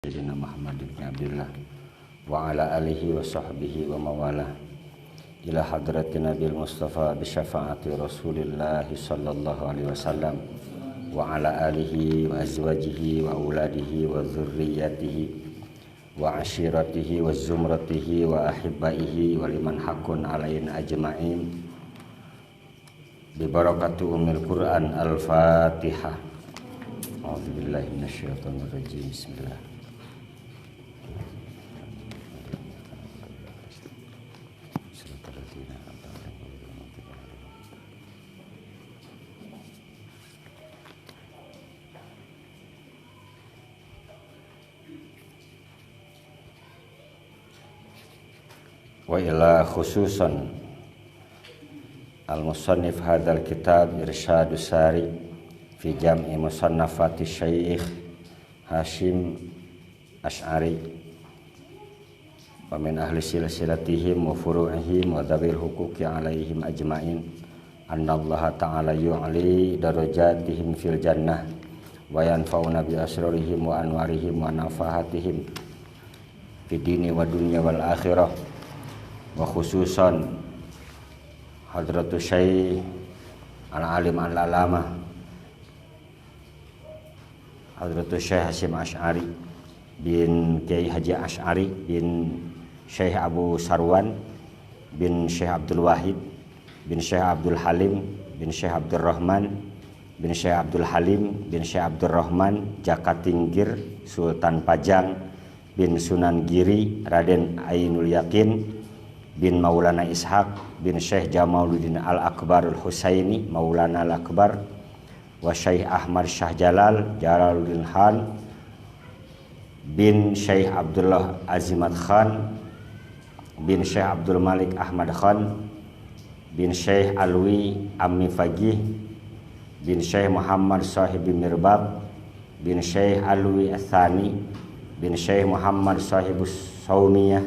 Sayyidina Muhammad ibn Abdullah wa ala alihi wa sahbihi wa mawalah ila hadratin Nabil Mustafa bi syafaati Rasulillah sallallahu alaihi wasallam wa ala alihi wa azwajihi wa auladihi wa dzurriyyatihi wa ashiratihi wa zumratihi wa ahibbaihi wa liman haqqun alaina ajma'in bi barakati ummil Qur'an al-Fatihah. A'udzubillahi minasyaitonir rajim. Bismillah. Wa ila khususan al-musannif hadzal kitab Irsyadus Sari fi jam'i musannafati Syekh Hasyim Asy'ari wa min ahli silsilatihim wa furu'ihim wa dzawil huquqi alaihim ajma'in annallaha ta'ala yu'li darajatihim fil jannah wa yanfa'una bi asrarihim wa anwarihim wa nafahatihim fid dini wa dunya wal akhirah wa khususan hadratu syekh al-alim al-alama hadratu Syekh Hasyim Asy'ari bin Kiai Haji Asy'ari bin Syekh Abu Sarwan bin Syekh Abdul Wahid bin Syekh Abdul Halim bin Syekh Abdul Rahman bin Syekh Abdul Halim bin Syekh Abdul Rahman Jakatinggir Sultan Pajang bin Sunan Giri Raden Ainul Yakin bin Maulana Ishaq bin Syekh Jamaluddin Al-Akbar Al-Husaini Maulana Al-Akbar wa Syekh Ahmad Syah Jalal Jalaluddin Khan bin Syekh Abdullah Azimat Khan bin Syekh Abdul Malik Ahmad Khan bin Syekh Alwi Ammi Fagih bin Syekh Muhammad Sahibi Mirbab bin Syekh Alwi Athani bin Syekh Muhammad Sahibus Saumiyah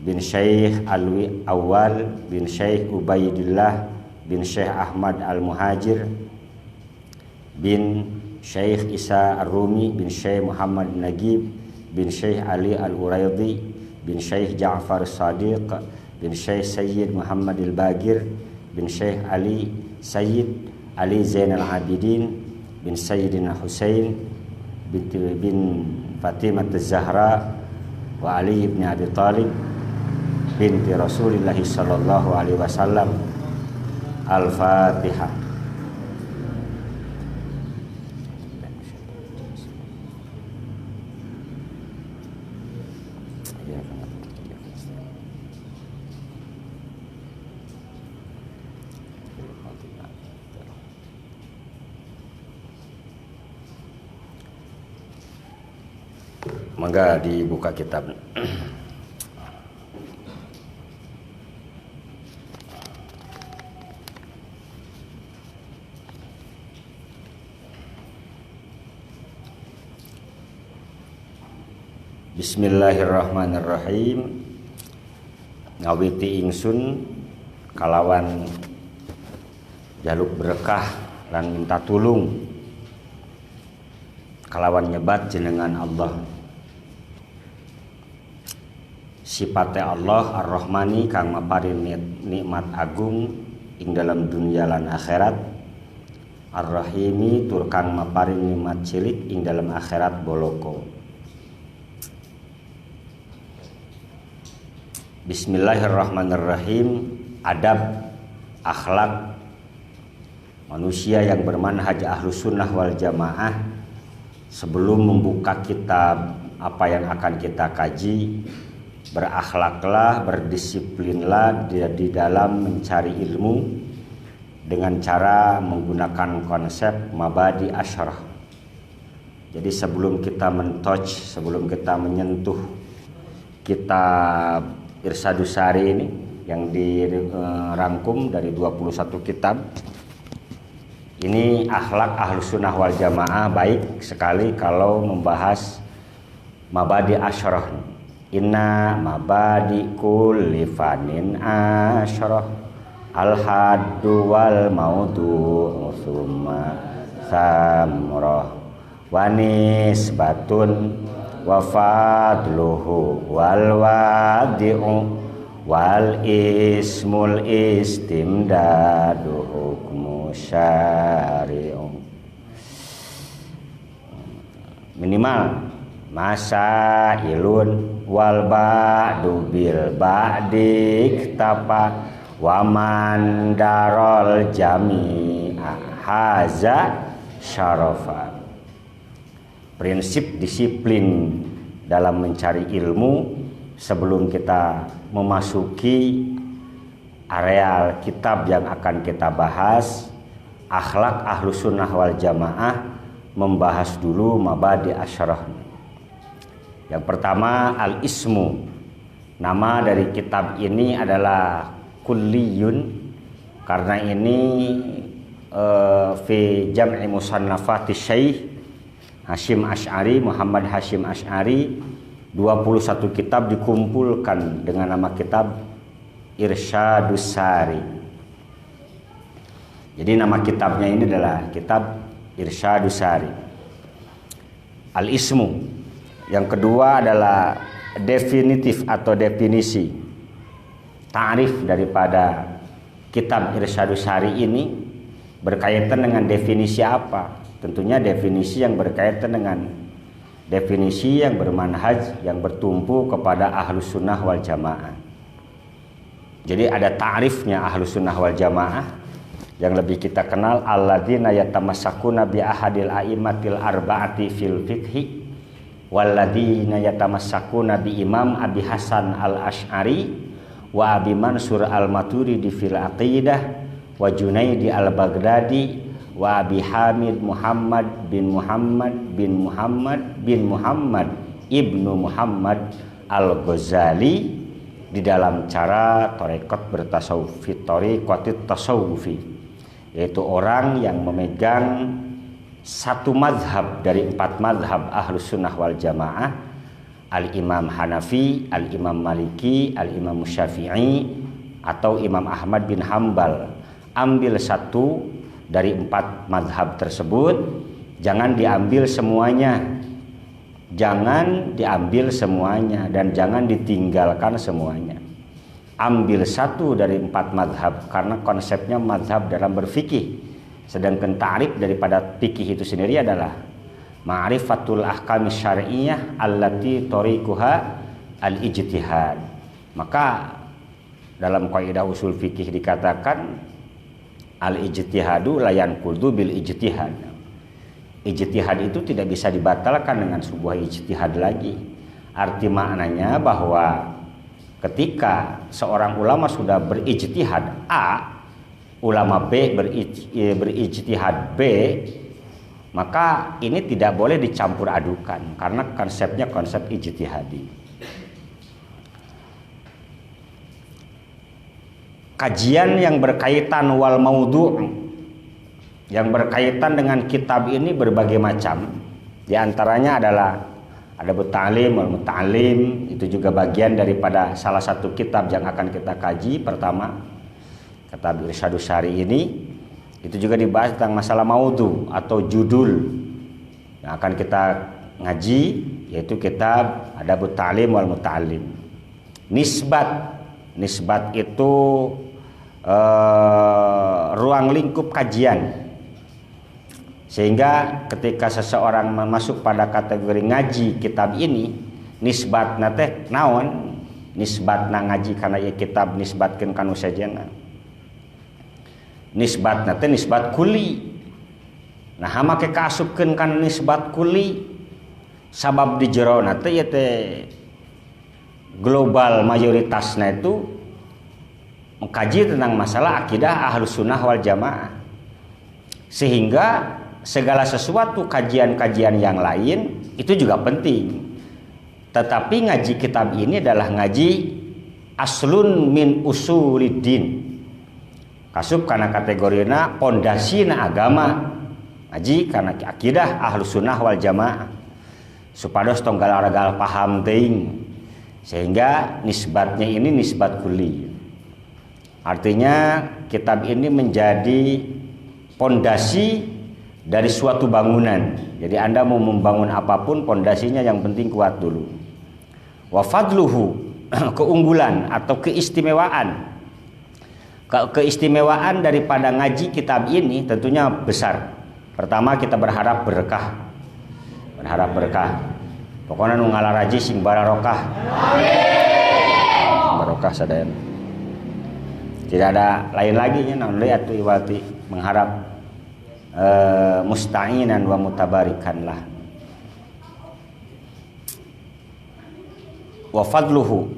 bin Syekh Alwi Awal bin Syekh Ubaidillah bin Syekh Ahmad Al-Muhajir bin Syekh Isa Ar-Rumi bin Syekh Muhammad Nagib bin Syekh Ali Al-Uraidi bin Syekh Ja'far Sadiq bin Syekh Sayyid Muhammad Al-Bagir bin Syekh Ali Sayyid Ali Zainal Abidin bin Sayyidina Husain bin Fatimah Az-Zahra wa Ali ibn Abi Talib binti Rasulillah sallallahu alaihi wasallam. Al-Fatihah. Mangga dibuka kitab. Bismillahirrahmanirrahim. Ngawiti ingsun kalawan jaluk berkah lan minta tulung kalawan nyebat jenengan Allah. Sipate Allah Ar-Rahmani kang maparin nikmat agung ing dalam dunia lan akhirat. Ar-Rahimi tur kang maparin nikmat cilik ing dalam akhirat boloko. Bismillahirrahmanirrahim. Adab akhlak manusia yang bermanhaj Ahlus Sunnah wal Jamaah. Sebelum membuka kitab apa yang akan kita kaji, berakhlaklah, berdisiplinlah di dalam mencari ilmu dengan cara menggunakan konsep mabadi asyarah. Jadi sebelum kita mentouch, sebelum kita menyentuh kitab Irsyadus Sari ini yang dirangkum dari 21 kitab. Ini akhlak Ahlus Sunnah wal Jamaah baik sekali kalau membahas mabadi asyarah. Inna mabadi kulli fanin asyarah al-haddu wal maudu summa samrah wanis batun wa fadluhu wal wadi'u wal ismul istimdadu hukmu syari'u. Minimal masailun wal ba'du bil ba'dik tapa wa man darol jami'a haza syarafa. Prinsip disiplin dalam mencari ilmu sebelum kita memasuki areal kitab yang akan kita bahas, akhlak Ahlus Sunnah wal Jamaah, membahas dulu mabadi asyarah. Yang pertama al-ismu. Nama dari kitab ini adalah kulliyun karena ini fi jam'i musannafati Syekh Hasyim Asy'ari, Muhammad Hasyim Asy'ari, 21 kitab dikumpulkan dengan nama kitab Irsyadus Sari. Jadi nama kitabnya ini adalah kitab Irsyadus Sari. Al-ismu. Yang kedua adalah definitif atau definisi. Ta'rif daripada kitab Irsyadus Sari ini berkaitan dengan definisi apa? Tentunya definisi yang berkaitan dengan definisi yang bermanhaj, yang bertumpu kepada Ahlus Sunnah wal Jamaah. Jadi ada ta'rifnya Ahlus Sunnah wal Jamaah yang lebih kita kenal, alladzina yatamassakuna bi ahadil a'immatil arba'ati fil fiqhi walladzina yatamassakuna bi Imam Abi Hasan al-Asy'ari wa Abi Mansur al-Maturidi fil aqidah wa Junaidi al-Baghdadi wa Abi Hamid Muhammad bin Muhammad bin Muhammad bin Muhammad ibnu Muhammad al-Ghazali di dalam cara tarekat bertasawuf, tariqatit tasawufi, yaitu orang yang memegang satu mazhab dari 4 mazhab Ahlus Sunnah wal Jamaah, Al-Imam Hanafi, Al-Imam Maliki, Al-Imam Syafi'i, atau Imam Ahmad bin Hambal. Ambil satu dari 4 mazhab tersebut, jangan diambil semuanya, jangan diambil semuanya, dan jangan ditinggalkan semuanya. Ambil satu dari 4 mazhab, karena konsepnya mazhab dalam berfikih. Sedangkan ta'rif daripada fikih itu sendiri adalah ma'rifatul ahkami syar'iyyah allati tariquha al-ijtihad. Maka dalam kaidah usul fikih dikatakan al-ijtihadu la yanqudu bil ijtihad. Ijtihad itu tidak bisa dibatalkan dengan sebuah ijtihad lagi. Arti maknanya bahwa ketika seorang ulama sudah berijtihad A, ulama B berijtihad B, maka ini tidak boleh dicampur adukan karena konsepnya konsep ijtihadi. Kajian yang berkaitan wal maudhu', yang berkaitan dengan kitab ini berbagai macam. Di antaranya adalah ada Ta'lim wal Muta'allim, itu juga bagian daripada salah satu kitab yang akan kita kaji. Pertama, kitab Irsyadus Sari ini itu juga dibahas tentang masalah maudhu atau judul yang akan kita ngaji, yaitu kitab Adabut Ta'lim wal Muta'allim. Nisbat itu ruang lingkup kajian, sehingga ketika seseorang masuk pada kategori ngaji kitab ini, nisbatna teh naon? Nisbatna ngaji karena ya kitab nisbatkeun kanu sajana. Nisbatna teh nisbat kuli. Nah, make kaasupkeun kana nisbat kuli, sabab di jerona teh ya teh global mayoritasnya itu mengkaji tentang masalah akidah Ahlus Sunnah wal Jamaah, sehingga segala sesuatu kajian-kajian yang lain itu juga penting. Tetapi ngaji kitab ini adalah ngaji aslun min usuliddin, kasup karena kategorina pondasina agama, ngaji karena akidah Ahlus Sunnah wal Jamaah, supados tonggal aragal paham teuing, sehingga nisbatnya ini nisbat kuli. Artinya kitab ini menjadi pondasi dari suatu bangunan. Jadi Anda mau membangun apapun, pondasinya yang penting kuat dulu. Wa fadluhu, keunggulan atau keistimewaan. Keistimewaan daripada ngaji kitab ini tentunya besar. Pertama, kita berharap berkah. Berharap berkah. Pokoknya nu ngalaraji sing barokah. Amin. Barokah sadayana. Tidak ada lain lagi nya naon deui atuh iwati mengharap musta'inan wa mutabarikan lah. Wa fadluhu.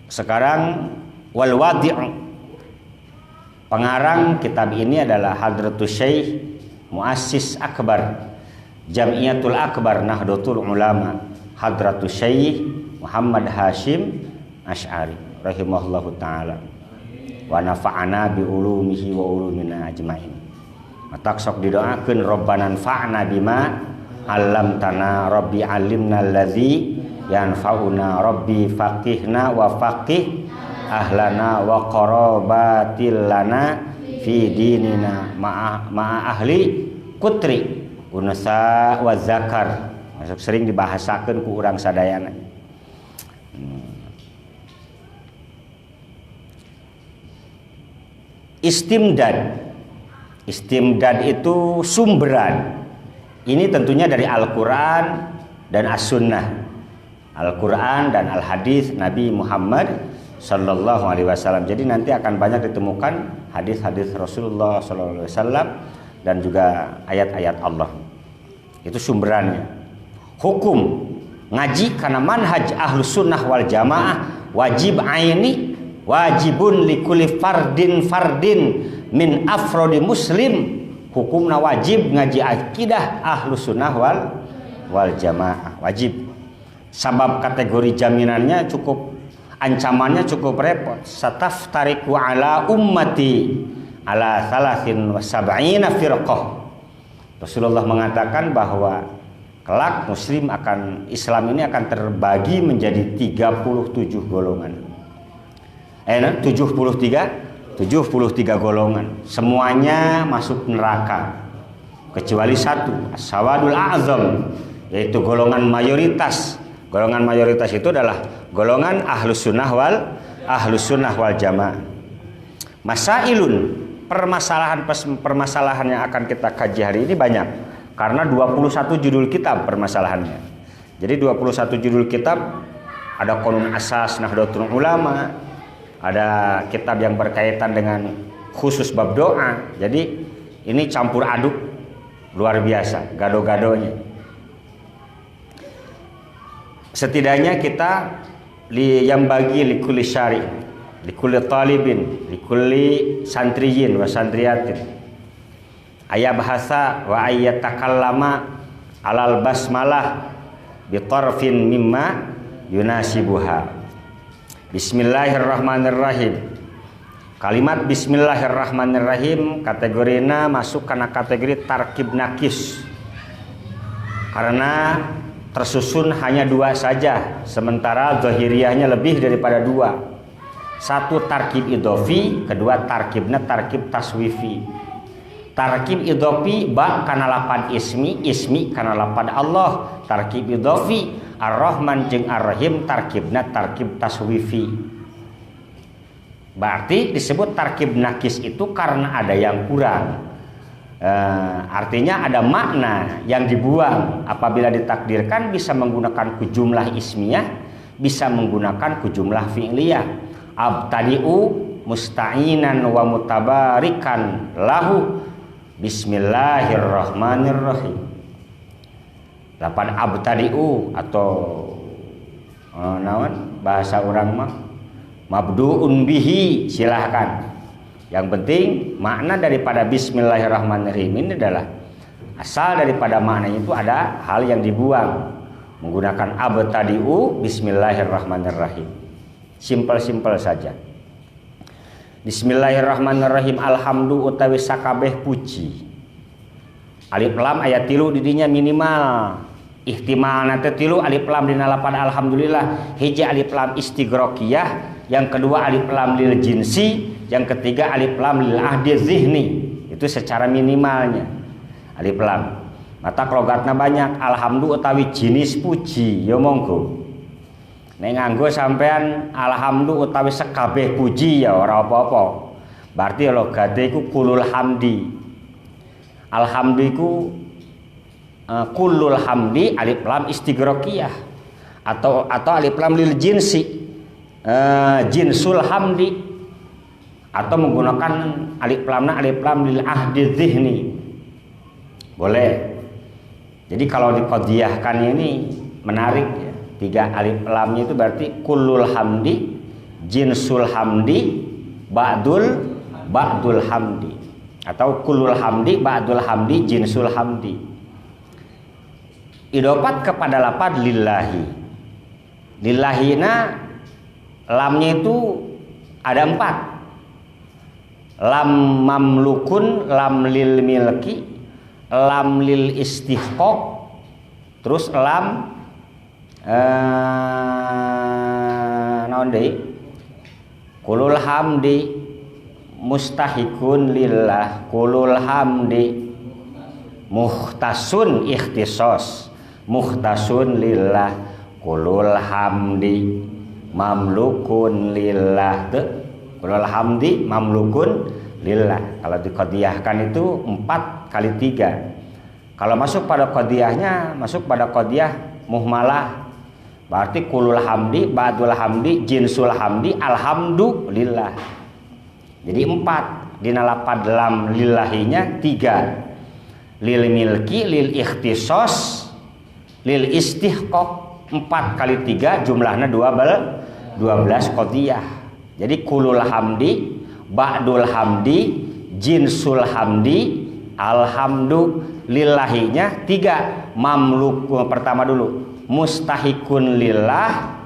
Sekarang wal wadi'. Pengarang kitab ini adalah Hadratus Syekh Muassis Akbar Jamiatul Akbar Nahdlatul Ulama Hadratus Syekh Muhammad Hashim Asy'ari rahimahullahu taala wa nafa'ana bi ulumihi wa ulumina ajmain. Matak sok didoakeun Rabbana anfa'na bima 'allamtana rabbi 'allimna allazi yanfa'una rabbi faqihna wa faqih ahlana wa qarabatil lana fi dinina ma'a ahli kutri unsa wa zakar. Masuk sering dibahasakeun ku urang sadayana. Istimdad itu sumberan. Ini tentunya dari Al-Qur'an dan As-Sunnah. Al-Qur'an dan Al-Hadis Nabi Muhammad sallallahu alaihi wasallam. Jadi nanti akan banyak ditemukan hadis-hadis Rasulullah sallallahu alaihi wasallam dan juga ayat-ayat Allah. Itu sumberannya. Hukum ngaji karena manhaj Ahlus Sunnah wal Jamaah wajib aini, wajibun likulli fardin min afrodi muslim. Hukumna wajib ngaji akidah Ahlus Sunnah wal Jamaah, wajib. Sabab kategori jaminannya cukup, ancamannya cukup repot. Sataftariku ala ummati ala salasin wa sab'ina firqah. Rasulullah mengatakan bahwa kelak muslim Islam ini akan terbagi menjadi 37 golongan. 73 golongan. Semuanya masuk neraka kecuali satu, as-sawadul a'zam, yaitu golongan mayoritas. Golongan mayoritas itu adalah golongan Ahlus Sunnah wal Jamaah. Masailun, permasalahan yang akan kita kaji hari ini banyak karena 21 judul kitab permasalahannya. Jadi 21 judul kitab, ada Qanun Asas Nahdlatul Ulama, ada kitab yang berkaitan dengan khusus bab doa. Jadi ini campur aduk luar biasa, gado-gadonya. Setidaknya kita yang bagi likulli syari, likulli talibin, likulli santriyin wa santriyatin ayat bahasa wa ayat takallama alal basmalah bitarfin mimma yunasibuha. Bismillahirrahmanirrahim. Kalimat bismillahirrahmanirrahim kategorina masuk karena kategori tarkib nakis karena tersusun hanya dua saja, sementara zahiriyahnya lebih daripada dua. Satu tarkib idhofi, kedua tarkibnya tarkib taswifi. Tarkib idhofi ba kana lapan ismi, ismi kana lapan Allah. Tarkib idhofi ar-Rahman jeung ar-Rahim tarkibna tarkib taswifi. Berarti disebut tarkib nakis itu karena ada yang kurang. Artinya ada makna yang dibuang. Apabila ditakdirkan bisa menggunakan ku jumlah ismiyah, bisa menggunakan ku jumlah fi'liyah. Abtadi'u musta'inan wa mutabarikan lahu bismillahirrahmanirrahim. Lapan abtadi'u atau naon bahasa orang mah mabdu'un bihi, silahkan. Yang penting makna daripada bismillahirrahmanirrahim ini adalah asal daripada makna itu ada hal yang dibuang. Menggunakan abtadi'u bismillahirrahmanirrahim. Simpel-simpel saja. Bismillahirrahmanirrahim. Alhamdu utawi sakabeh puji. Alif lam ayat tilu didinya minimal. Ihtimal nate tilu alif lam dina lapan alhamdulillah. Hiji alif lam istighraqiyah, yang kedua alif lam lil jinsi, yang ketiga alif lam lil ahdi zihni. Itu secara minimalnya. alif lam. Mata logatna banyak, alhamdu utawi jenis puji ya monggo. Nek nganggo sampean alhamdu utawi sekabeh puji ya ora apa-apa. Berarti logate iku kulul hamdi. Alhamdu iku kulul hamdi alif lam istighraqiyah atau alif lam lil jinsi. Jinsul hamdi atau menggunakan alif lam lil ahdi dzihni. Boleh. Jadi kalau diqadiyahkan ini menarik ya. 3 alif lamnya itu berarti kullul hamdi, jinsul hamdi, ba'dul hamdi atau kullul hamdi, ba'dul hamdi, jinsul hamdi. Idofat kepada lafaz lillahi. Lillahina lamnya itu ada 4. Lam mamlukun, lam lil milki, lam lil istihqaq, terus lam naon deui kulul hamdi mustahikun lillah, kulul hamdi muhtasun ikhtisos, muhtasun lillah, kulul hamdi mamlukun lillah. Kulul hamdi mamlukun lillah. Kalau diqadiyahkan itu 4 kali 3. Kalau masuk pada qadiyahnya masuk pada qadiyah muhmalah. Berarti kulul hamdi, ba'dul hamdi, jinsul hamdi, alhamdulillah. Jadi 4. Dina lafaz lam lillahinya 3. Lil milki, lil ikhtisos, lil istihqaq. 4 kali 3 jumlahnya 12 qadiyah. Jadi kulul hamdi, ba'dul hamdi, jinsul hamdi, alhamdulillahinya 3. Mamluk pertama dulu. Mustahikun lillah,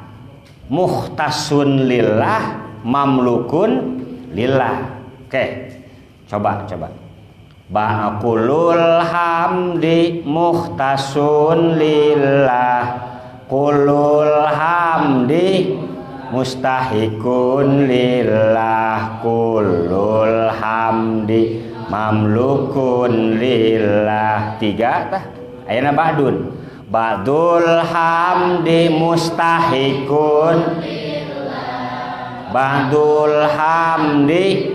muhtasun lillah, mamlukun lillah. Oke. Coba. Ba'kulul hamdi muhtasun lillah, kulul hamdi mustahikun lillah, kulul hamdi mamlukun lillah. 3 tah. Ayeuna ba'dul hamdi mustahikun lillah, ba'dul hamdi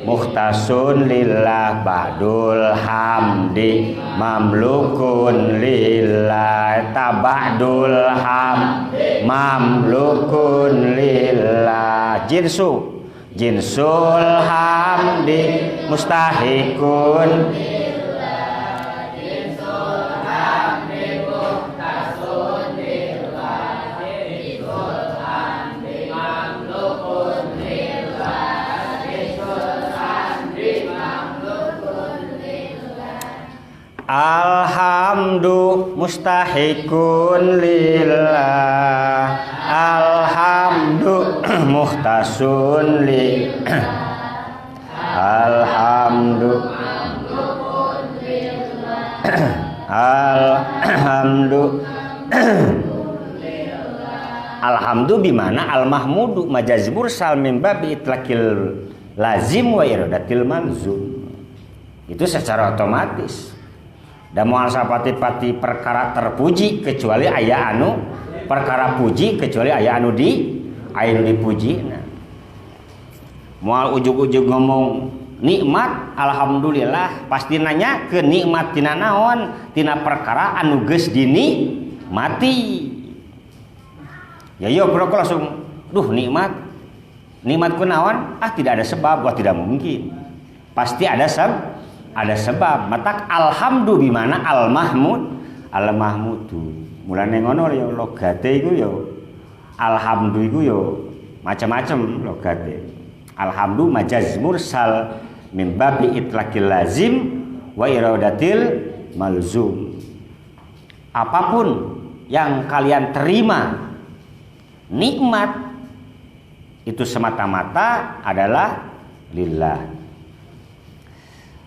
muhtasun lillah, ba'dul hamdi mamlukun lillah, taba'dul hamdi mamlukun lillah. Jinsul hamdi mustahikun lillah, jinsul hamdi muhtasun lillah, jinsul hamdi mamlukun lillah, jinsul hamdi mamlukun lillah. Alhamdu mustahikun lillah, alhamdu muhtasun lillah, alhamdu alhamdu bimana al mahmudu majaz mursal min babi itlaqil lazim wa iradatil malzum. Itu secara otomatis. Dan moal sapati-pati perkara terpuji kecuali aya anu perkara puji, kecuali aya anu dipuji. Nah, moal ujug-ujug ngomong nikmat alhamdulillah pasti nanya ke nikmat tina naon, tina perkara anu geus dinikmati. Ya yo bro langsung duh nikmat ku naon? Tidak ada sebab, tidak mungkin. Pasti ada sebab. Matak alhamdu bimana al mahmudu. Mulane ngono ya logate iku ya alhamdu iku ya macam-macam logate. Alhamdu majaz mursal min babi itlaqil lazim wa iradatil malzum. Apapun yang kalian terima nikmat itu semata-mata adalah lillah.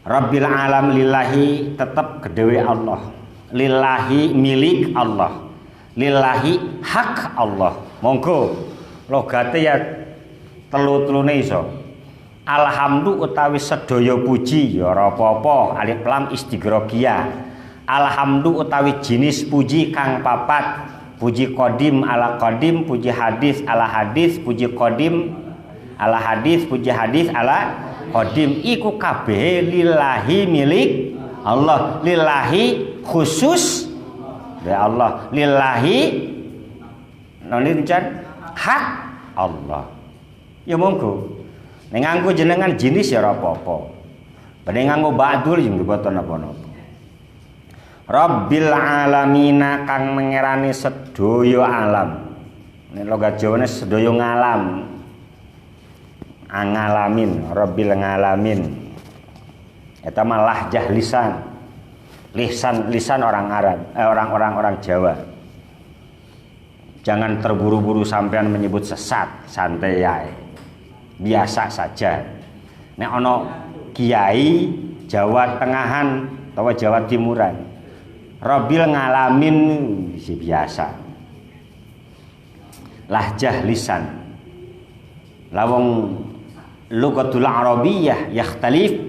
Rabbil alam lillahi tetap kedewe Allah. Lillahi milik Allah. Lillahi hak Allah. Monggo logate ya telu-telune iso. Alhamdu utawi sedaya puji ya ora apa-apa, alif lam istighraqiyah. Alhamdu utawi jenis puji kang papat, puji qadim ala qadim, puji hadis ala hadis, puji qadim ala hadis, puji hadis ala qadim, iku kabeh lillahi milik Allah, lillahi khusus ya Allah, lillahi noni hak Allah. Ya monggo. Nek nganggo jenengan jenis ya ora apa-apa. Badhe nganggo ba'dul yo mboten napa-napa. Rabbil alamina kang mengerani sedaya alam. Nek logat Jawane sedaya ngalam. Angalamin, Rabbil ngalamin. Eta mah lahjah lisan. Lisan orang Arab, orang Jawa. Jangan terburu-buru sampean menyebut sesat, santai yae. Biasa saja. Nek ono kiai Jawa Tengahan atau Jawa Timuran, Rabbil ngalamin biasa. Lahjah lisan. Lawang lugatul arabiyyah yakhtalif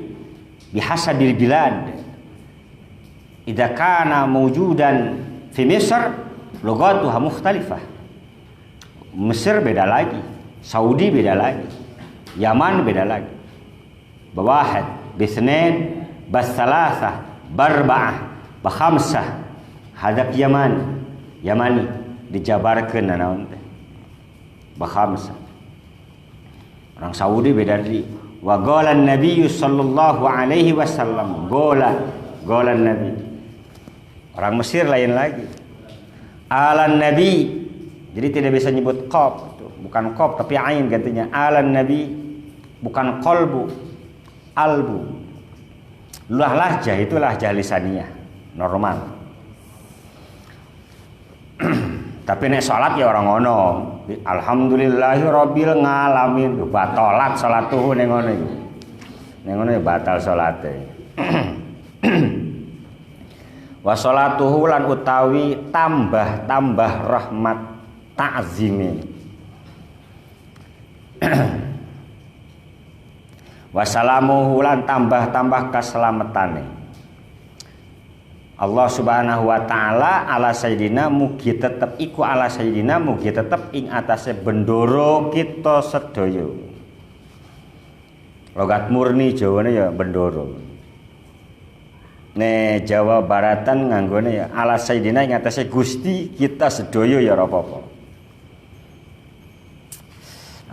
bihasabil bilad. Idza kana mawjudan fi Misr lugatuha mukhtalifah. Mesir beda lagi, Saudi beda lagi, Yaman beda lagi. Bawahid, bisnain, basalasah, barba'ah, bakhamsah. Hadap Yamani dijabarkeun naon teh. Bakhamsah. Orang Saudi beda lagi. Wa qala an-nabiy sallallahu alaihi wasallam, qala Nabi. Orang Mesir lain lagi. Alan Nabi, jadi tidak bisa nyebut qaf, bukan qaf tapi ain gantinya. Alan Nabi, bukan qalbu, albu. Lahjah itu lahjah lisaniyah normal. Tapi nek salat ya orang ngono. Alhamdulillahirabbil ngalamin. Batalat salatuhu ning ngono iki. Ning ngono ya batal salate. Wa sholatuhu lan utawi tambah rahmat ta'zimi. Wa salamuhu lan tambah kaselamatane. Allah Subhanahu wa taala ala sayyidina mugi tetep iku ala sayyidina mugi tetep ing atase bendoro kita sedaya. Logat murni Jawane ya bendoro. Ne Jawa Baratan nganggone ya ala sayyidina ing atase Gusti kita sedaya ya ora apa-apa.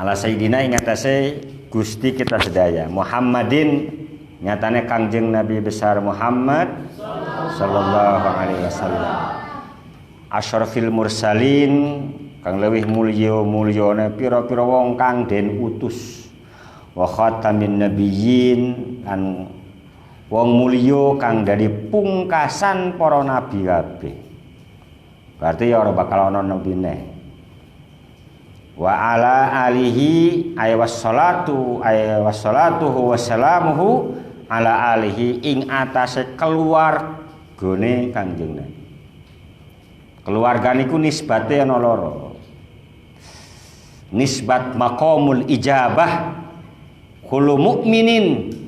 Ala sayyidina ing atase Gusti kita sedaya. Muhammadin nyatane Kangjeng Nabi besar Muhammad sallallahu alaihi wasallam. Asyrafil mursalin kang leuwih mulyane pira-pira wong kang den utus. Wa khatamin nabiyyin lan wong mulya kang dari pungkasan para nabi kabeh. Berarti ya ora bakal ana nabi neh. Wa ala alihi ay wassalatu wassalamuhu ala alihi ing atase keluargane Kanjeng Nabi. Keluarga niku nisbate ana loro. Nisbat maqamul ijabah kullu mukminin.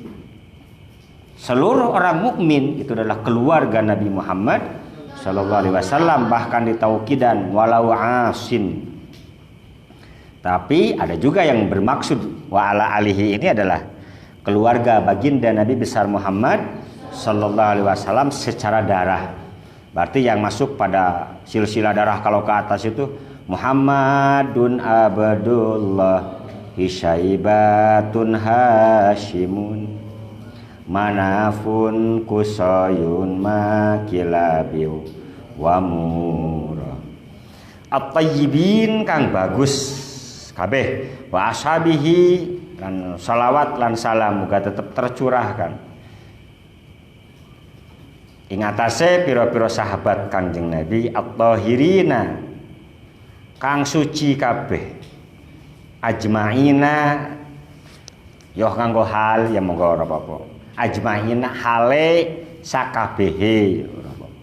Seluruh orang mukmin itu adalah keluarga Nabi Muhammad sallallahu alaihi wasallam, bahkan ditaukidan walau asin. Tapi ada juga yang bermaksud wa ala alihi ini adalah keluarga baginda Nabi besar Muhammad sallallahu alaihi wasallam secara darah. Berarti yang masuk pada silsilah darah kalau ke atas itu Muhammadun Abdullah Hisyaibatun Hashimun Manafun Kusayun Makilabiu Wamura At-tayyibin kang bagus kabeh wa ashabihi lan salawat lan salam muga tetep tercurahkan ing atase pira-pira sahabat Kanjeng Nabi at-tahirina kang suci kabeh ajmaina yo nganggo hal ya monggo ora apa-apa ajmaina hale sakabehe ora apa-apa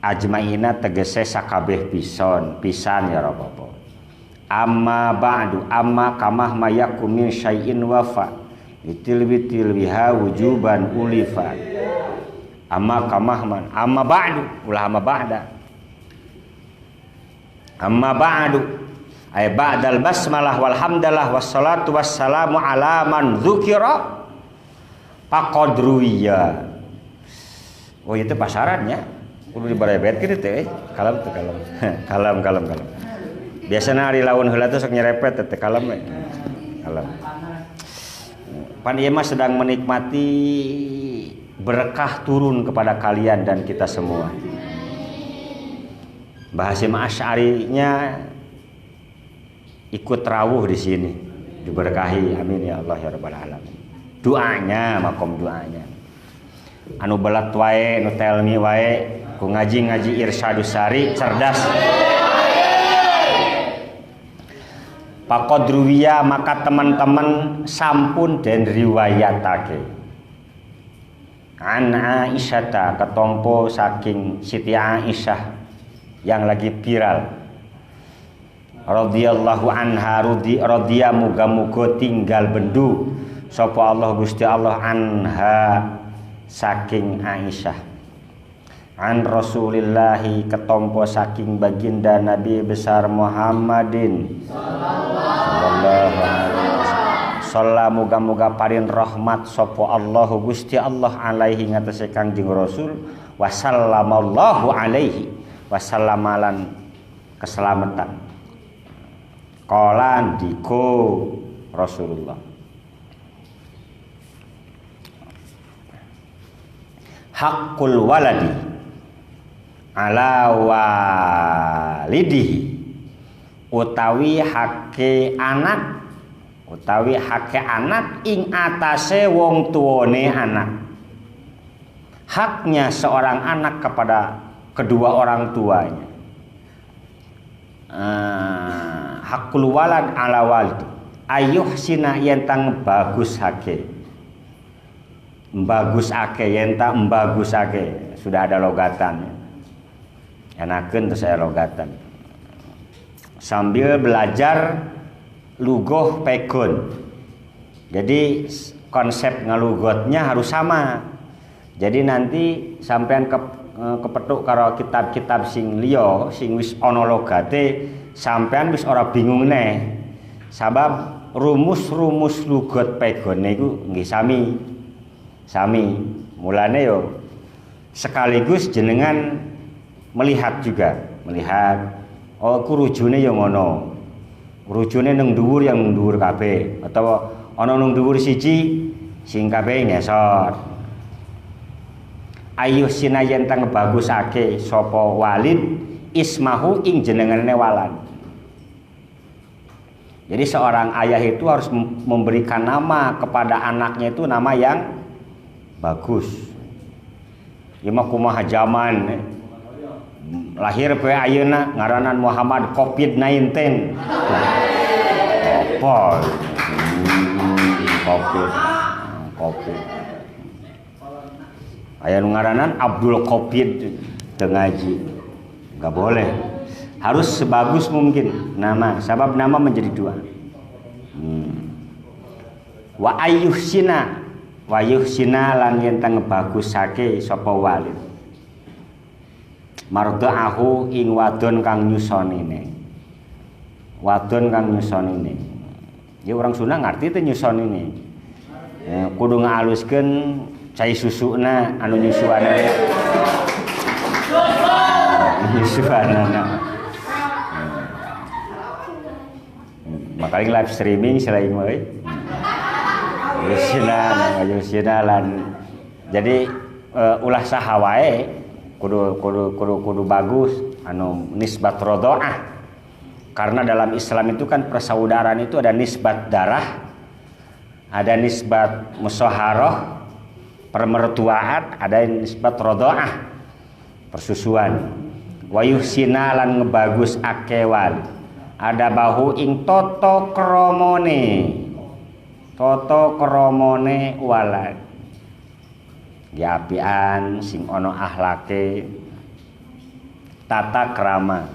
ajmaina tegese sakabeh pisan ya ora apa-apa Amma ba'du, amma kamah mayakum min syai'in wafa bitilbiha wujuban ulifa. Amma kamah man, amma ba'du, ulah amma ba'da. Amma ba'du ay ba'dal basmalah walhamdalah wassalatu wassalamu ala man dzukira faqadruwiya. Oh itu pasarannya kudu dibarebet kitu teh kalam teh kalam. kalam biasana ari lawan heula teh sok nyerepet teh kalam kalam. Pan ieu mah sedang menikmati berkah turun kepada kalian dan kita semua. Mbah Hasyim Asy'arinya ikut rawuh di sini, diberkahi, amin ya Allah ya rabbal alamin. Doanya, makom doanya. Anu belat wae, nu telmi wae, ku ngaji Irsyadus Sari, cerdas. Faqadruwiya maka teman-teman sampun dan riwayatake. An Aisyata ketompo saking Siti Aisyah yang lagi viral. Radhiyallahu anha radhiya muga-muga tinggal bendu sapa Allah Gusti Allah anha saking Aisyah. An Rasulillahi ketompo saking baginda Nabi besar Muhammadin sallallahu alaihi wasallam. Muga-muga paring rahmat sapa Allah Gusti Allah alaihi ngatese Kangjeng Rasul wa sallamallahu alaihi wasallamalan keselamatan. Qala diko Rasulullah, haqqul waladi ala walidihi utawi hake anak ing atase wong tuane anak. Haknya seorang anak kepada kedua orang tuanya. Hakul walad ala walidi ayuhsina yen tang bagusake yen tak mbagusake. Sudah ada logatan, enakeun teu saya logatan. Sambil belajar lugoh pegun. Jadi konsep ngalugotnya harus sama. Jadi nanti sampean kepethuk karo kitab-kitab sing liya sing wis ana logate, sampean wis ora bingung neh. Sabab rumus-rumus lugot pegone iku nggih sami. Mulane yo sekaligus jenengan melihat oh ku rujune yo ngono. Rujune nang dhuwur yang dhuwur kabeh atau ana nang dhuwur siji sing kabeh ngesor. Ayuh sinayen tang bagusake sapa walid ismahu ing jenengane walad. Jadi seorang ayah itu harus memberikan nama kepada anaknya itu nama yang bagus. Ieu mah kumaha zaman lahir pe ayeuna ngaranan Muhammad COVID-19. Apa? COVID. Aya nu ngaranan Abdul Covid teu ngaji. Enggak boleh. Harus sebagus mungkin nama, sebab nama menjadi dua. Wa ayyuhsina lan yen tang bagusake sapa walid. Mardaahu ing wadon kang nyusonine. Ya orang Sunda ngarti teh nyusonine. Kudu ngahaluskeun cai susuna anu nyusuanana. Makanya live streaming selain euy. Yusinan. Jadi ulah saha wae kudu bagus anu nisbat radhaah. Karena dalam Islam itu kan persaudaraan itu ada nisbat darah, ada nisbat musyaharah, permertuaan, ada nisbat radhaah, persusuan. Wa yuhsina lan ngebagus akewal. Ada bahu ing toto kromone walad. Diapian sing ono ahlake tata krama.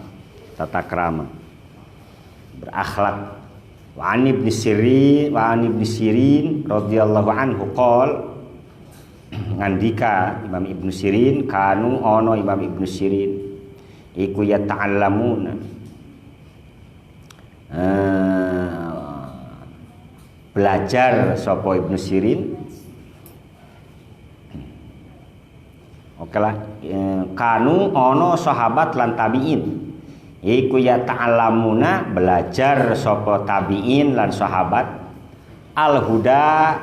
berakhlak. Wa an ibn Sirin radhiyallahu anhu qol ngandika Imam Ibnu Sirin kanu ono Imam Ibnu Sirin iku ya ta'allamuna belajar sapa Ibnu Sirin. Oke lah, kanu ono sahabat lan tabiin iku ya ta'allamuna belajar sapa tabiin lan sahabat al huda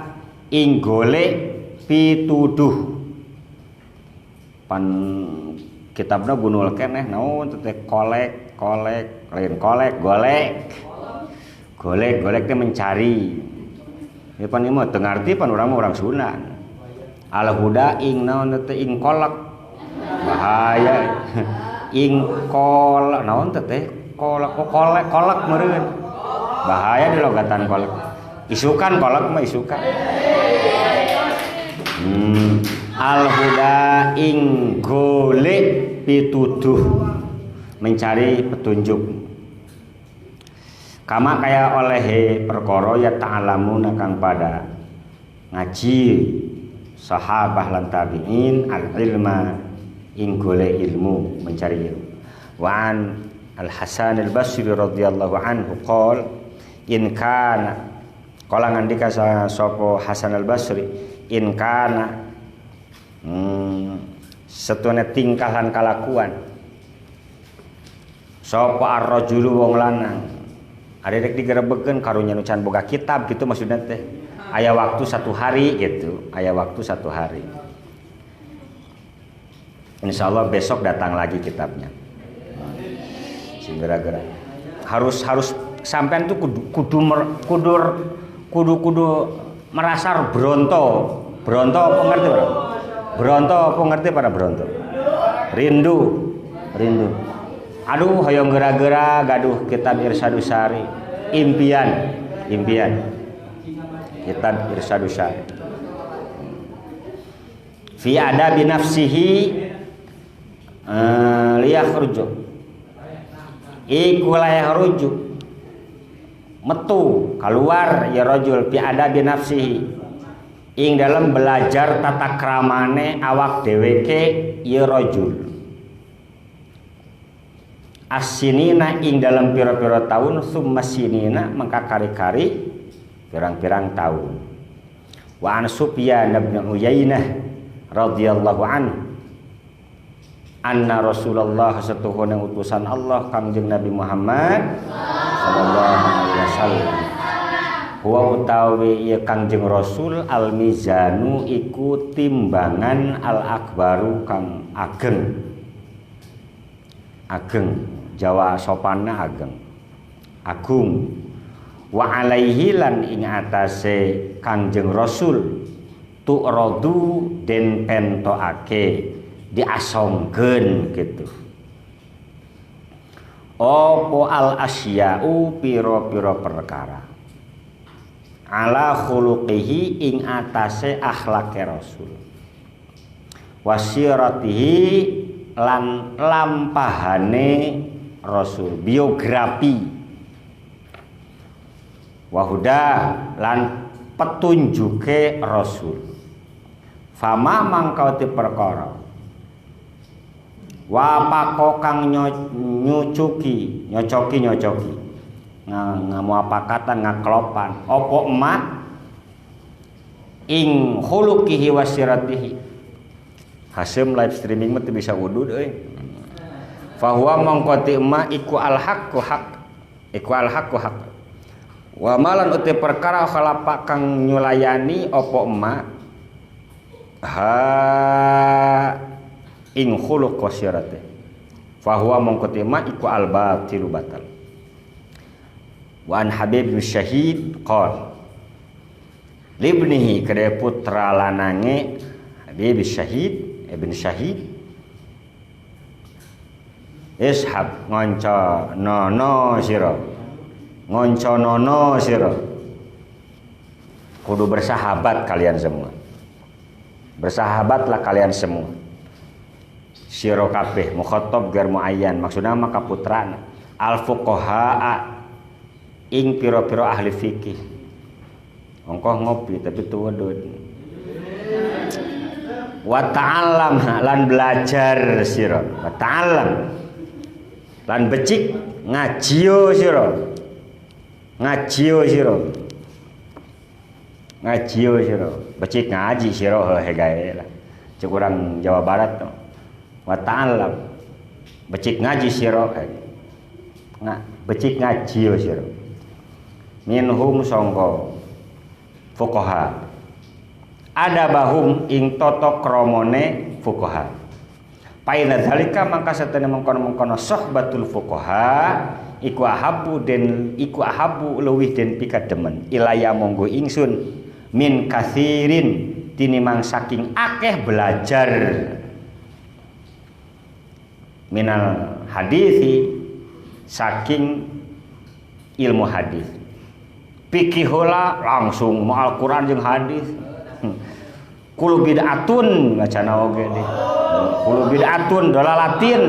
ing golek pituduh pan kitabna gunul keneh naon teh golek teh mencari ya pan ieu mah teu ngarti pan urang mah urang Sunda al huda ing naon teh ing kolak bahaya ing kol naon teh kolak meureun bahaya di logatan kolak isukan kolak mah isukan al huda ing golek pituduh mencari petunjuk kama kaya oleh perkara ya ta'lamuna kang pada ngaji sahabah lan tabi'in al ilma ing golek ilmu mencari ilmu. Wa an Al Hasan Al Basri radhiyallahu anhu qol in kana kala ngandika sapa Hasan Al Basri in kana setune tingkah lan kalakuan sapa ar-rajulu wong lanang ada rek digerebeukeun karunya nu can boga kitab gitu maksudna teh aya waktu 1 hari gitu aya waktu 1 hari. Insyaallah besok datang lagi kitabnya. Segera-gera. Harus sampean tuh kudu merasa bronto. Bronto apa ngerti, Bro? Bronto apa ngerti para bronto? Rindu. Aduh hoyong gera-gera gaduh kitab Irsyadus Sari. Impian. Kitab Irsyadus Sari. Fi adabi nafsihi liyakhruju iku layakhruju metu keluar ya rajul fi adabi nafsihi ing dalam belajar tata kramane awak dheweke ya rajul as-sinina ing dalam pira-pira tahun summa sinina mangka kari-kari pirang-pirang tahun. Wa an Sufyan bin Uyainah radhiyallahu anhu anna Rasulullah satuhuna utusan Allah Kangjeng Nabi Muhammad sallallahu alaihi wasallam huwa utawi ieu Kangjeng Rasul al mizanu iku timbangan al akbaru kang ageng Jawa sopanna agung wa alaihi lan ing atase Kangjeng Rasul tu'radu den pentoake diasongkeun gitu opo al asya'u piro-piro perkara ala khuluqihi ing atase akhlake Rasul wasiratihi lan lampahane Rasul biografi wahuda lan petunjuke Rasul fama mangkau ti perkara wa pako kang nyocoki ngamuapakatan ngaklopan opo emak ing khuluqihi wasiratihi Hasim live streaming mah teu bisa wudhu euy fahuwa mangkoti emak iku al haqqu haq wa malan uti perkara khalapak kang nyulayani opo emak ing khuluq wasirate fahuwa mongkotima iku al batilu batal. Wa an Habib bin Syahid qol libnihi kada putra lanange Habib Syahid ibn Syahid ishab ngonco nono sira kudu bersahabat kalian semua, bersahabatlah kalian semua sira kabeh mukhatab gar muayyan maksudna maka putrana al fuqaha ing piro-piro ahli fikih. Ongkoh ngopi tapi tuwedud. Wa ta'allam lan belajar sira. Wa ta'allam lan becik ngajiyo sira. Ngajiyo sira. Ngajiyo sira. Becik ngaji sira he gawe lah. Cek urang Jawa Barat tuh. Wa ta'allam becik ngaji sira. Becik ngajiyo sira. Minhum sangka fuqaha ada bahum ing toto kromone fuqaha paina zalika mangka satene mengkono-mengkono sohbatul fuqaha iku ahabu leuwih den pikademen ilaya monggo ingsun min kasirin tinimang saking akeh belajar minal hadisi saking ilmu hadis fikih heula langsung mau Al-Qur'an jeung hadis. Kulu bid'atun ngacana oge deh. Kulu bid'atun dolalatin.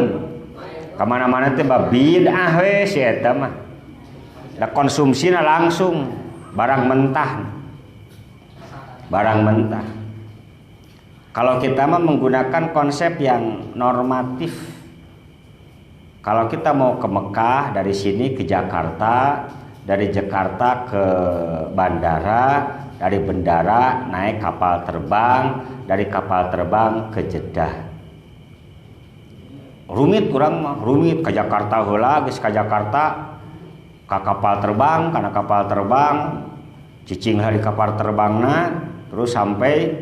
Ka mana-mana teh bid'ah we si eta mah. Da konsumsina langsung barang mentah. Barang mentah. Kalau kita mah menggunakan konsep yang normatif. Kalau kita mau ke Mekah dari sini ke Jakarta, dari Jakarta ke bandara, dari bandara naik kapal terbang, dari kapal terbang ke Jeddah. Rumit urang mah, rumit ke Jakarta heula geus ka Jakarta ka kapal terbang, karena kapal terbang cicing di kapal terbangna terus sampai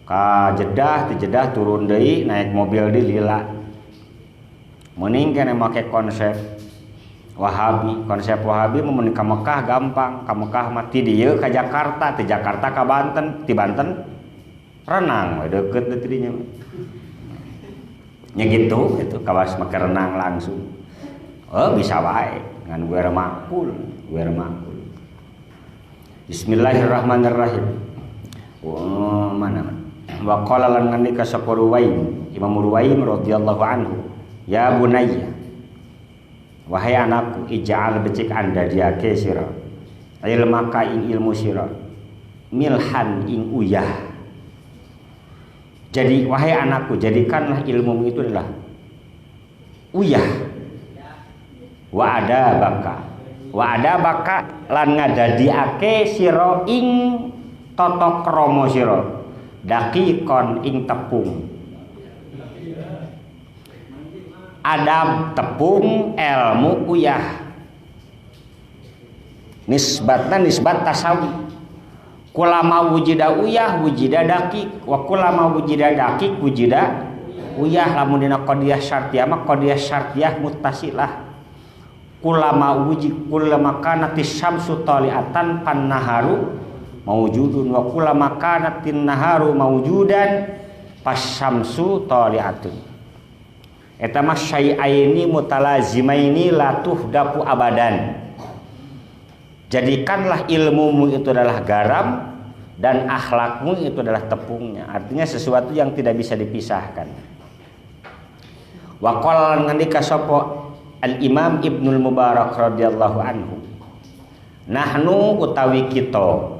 ka Jeddah, di Jeddah turun deui naik mobil di lila. Mending kene make konsep Wahabi, konsep Wahabi mau menikah Mekah gampang, ke Mekah mati dia ke Jakarta, di Jakarta ke Banten, di Banten renang, deket detinya. Nya gitu, kawas make renang langsung. Oh bisa wae, ngan gue remakul. Bismillahirrahmanirrahim. Mana? Wa qala lan ngandika sapa Ruwaim, Imam Ruwaim radhiyallahu anhu, ya bunayya wahai anakku ija'al becik anda diake sira ilmaka ing ilmu sira milhan ing uyah. Jadi wahai anakku jadikanlah ilmumu itu adalah uyah. Wa ada baka lan ngadadiake sira ing tata krama sira dakikon ing tepung. Adab tepung ilmu uyah nisbatna nisbat tasawi kulama wujida uyah wujida dakik wa kulama wujida dakik wujida uyah lamun dina qadiyah syartiyah mah qadiyah syartiyah muttasilah kulama kanatis syamsu taliatan pannaharu mawjudun wa kulama kanatin naharu mawjudan pasyamsu taliatun. Eta mah syai'aini mutalazimaini la tuhdapu abadan. Jadikanlah ilmumu itu adalah garam dan akhlakmu itu adalah tepungnya. Artinya sesuatu yang tidak bisa dipisahkan. Wa qala ngandika sapa Al-Imam Ibnul Mubarak radhiyallahu anhu. Nahnu utawi kita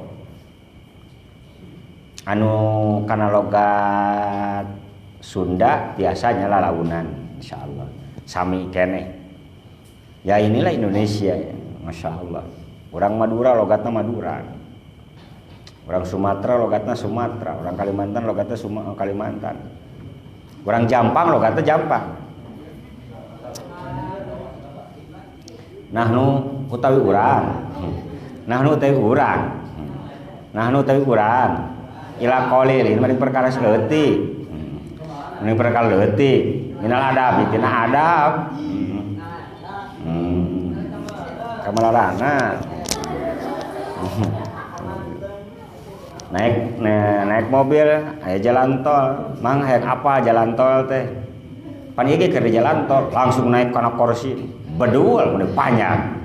anu kana logat Sunda biasanya lalaunan. Insyaallah sami kene ya inilah Indonesia ya. Masya Allah orang Madura logatna Madura, orang Sumatera logatna Sumatera, orang Kalimantan logatna Kalimantan, orang Jampang logatna Jampang. Nahnu utawi urang ila qalilin mari perkara seleutik ini perkara leutik minal adab tina adab kamalarana naik mobil aya jalan tol mang hayang apa jalan tol teh pan ieu keur jalan tol langsung naik kana kursi beduel mun panjang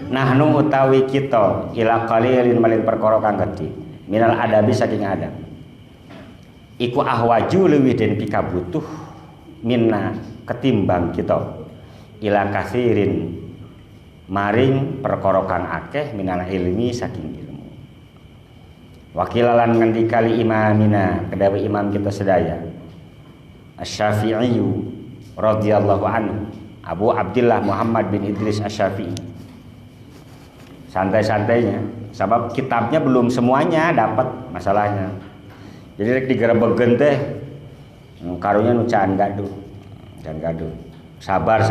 nahnu utawi kita ila qalilin malin perkara kang gede minal adabi saking adab iku ahwaju leuwih den pikabutuh minna ketimbang kita ila kasirin maring perkara kang akeh minal ilmi saking ilmu. Wakilalan ngendikali imamina kedawi imam kita sedaya Asy-Syafi'i radhiyallahu anhu Abu Abdillah Muhammad bin Idris Asy-Syafi'i. Santai-santainya sebab kitabnya belum semuanya dapat masalahnya. Jadi rek digerebegen teh karunya nu can gaduh. Sabar.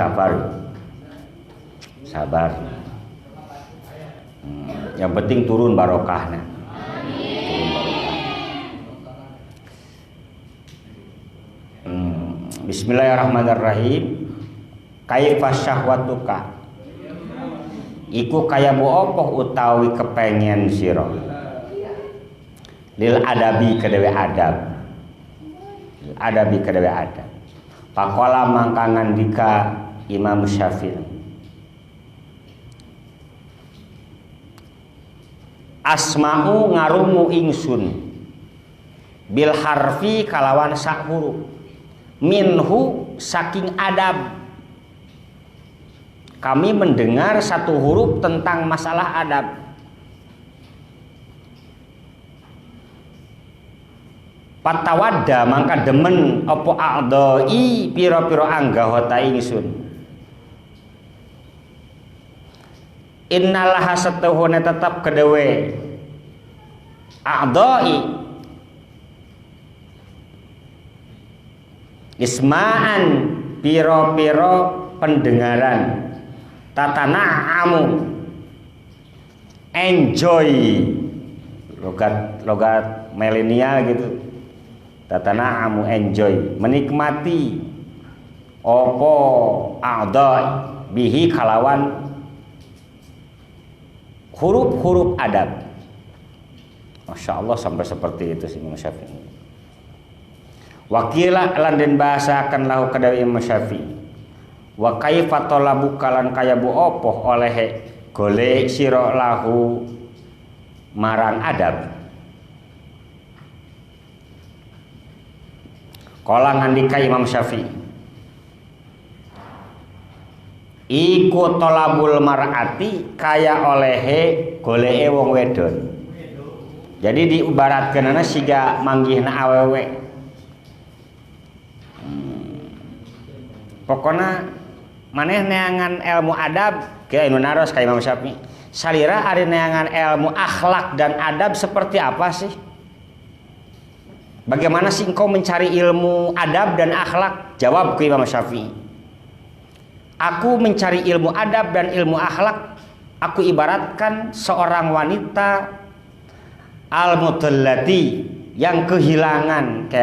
Yang penting turun barokahnya. Bismillahirrahmanirrahim. Kaifa syahwatuka? Iku kaya bu opoh utawi kepengen sira. Lil adabi kedewe adab. Pakola mangkangan dika Imam Syafi'i. Asma'u ngarumu ingsun bil harfi kalawan sak huruf minhu saking adab. Kami mendengar satu huruf tentang masalah adab. Patawadda mangka demen apa a'dai pira-pira anggahota ingsun. Innallaha satuhune tetap kedewe a'dai isma'an pira-pira pendengaran tatana'amu enjoy logat milenial gitu. Tatana'amu enjoy menikmati opo a'dai bihi kalawan huruf-huruf adab. Masya Allah sampai seperti itu sih Imam Syafi'i. Wakila lan den bahasakan lahu kadawi Imam Syafi'i. Wa kaifa talabu kalan kaya bu opoh oleh golek sira lahu marang adab. Kala ngandika Imam Syafi'i. Iku tolabul mar'ati kaya olehe goleke wong wedon. Jadi diibaratkeunana siga manggihna awewe. Pokona maneh neangan ilmu adab ke anu naros ka Imam Syafi'i. Salira ari neangan ilmu akhlak dan adab seperti apa sih? Bagaimana sih engkau mencari ilmu adab dan akhlak? Jawab ke Imam Syafi'i. Aku mencari ilmu adab dan ilmu akhlak. Aku ibaratkan seorang wanita al-mudallati yang kehilangan,